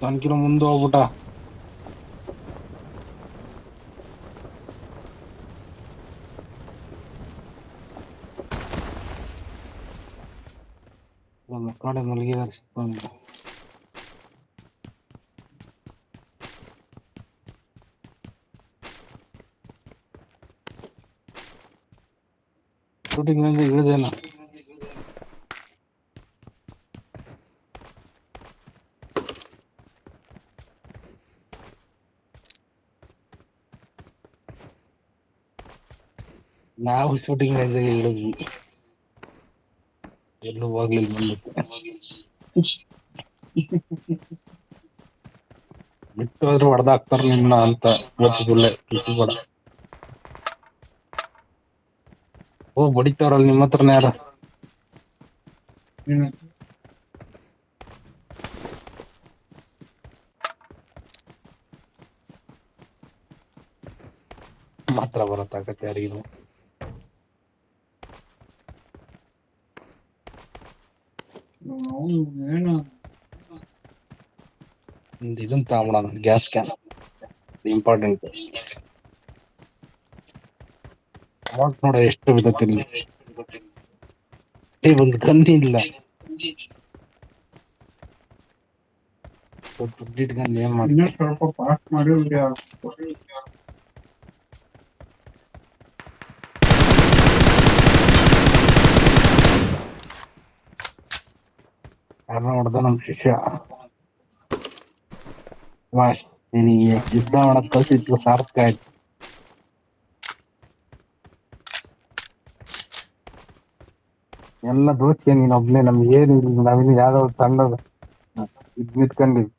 ನನ್ಕಿನ ಮುಂದೆ ಹೋಗ್ಬಿಟ್ಟ. ಕಡೆ ಮಲಗಿದಾರೆ ಸಿಕ್ಕೊಂಡು. ಶೂಟಿಂಗ್ ಮೇಲೆ ಇಳಿದೇನ. ನಾವು ಶೂಟಿಂಗ್ ರೇಂಜಿಗೆ ಇಳಿದ್ವಿ, ಎಲ್ಲೂ ಹೋಗ್ಲಿಲ್ಲ ಮುಂದಕ್ಕೆ. ಬಿಟ್ಟು ಹೋದ್ರು ಹೊಡೆದಾಕ್ತಾರ ನಿನ್ನ ಅಂತ ಗೊತ್ತಿಲ್ಲ ಕಿಸಿ ಕೂಡ. ಓ ಬಡಿತಾವ್ರಲ್ಲ ನಿಮ್ಮ ಹತ್ರನ ಯಾರ. ಮಾತ್ರ ಬರತ್ತಾಗತ್ತೆ ಯಾರಿಗೂ. ಇದನ್ ತಗೊಂಬಿಡ, ಗ್ಯಾಸ್ ಕ್ಯಾನ್ ಇಂಪಾರ್ಟೆಂಟ್. ಅವಾಗ ನೋಡ ಎಷ್ಟು ಬಿದ್ದತ್ತಿರ್ಲಿ, ಒಂದು ಗಂದಿ ಇಲ್ಲ. ದುಡ್ಡಿಟ್ಕೊಂಡು ಏನ್ ಮಾಡಿ ಸ್ವಲ್ಪ ಪಾಸ್ ಮಾಡಿ. ಯಾರ ನೋಡ್ದ ನಮ್ ಶಿಷ್ಯ ನಿನಗೆ ಯುದ್ಧ ಮಾಡಕ್ ಕಲ್ಸಿದ್ದು ಸಾರ್ಥಕ ಆಯ್ತು. ಎಲ್ಲ ದೋಸ್ತಿ ನೀನ್ ಒಬ್ನೇ, ನಮ್ಗೆ ಏನು ಇಲ್ಲ. ನಾವಿನ್ನು ಯಾವ್ದೋ ಸಣ್ಣದ ಇದ್ ನಿಂತ್ಕೊಂಡಿವಿ.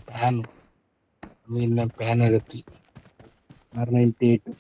ಪ್ಯಾನ್ ಇಲ್ಲ, ಪ್ಯಾನ್ ಆಗುತ್ತೆ R98.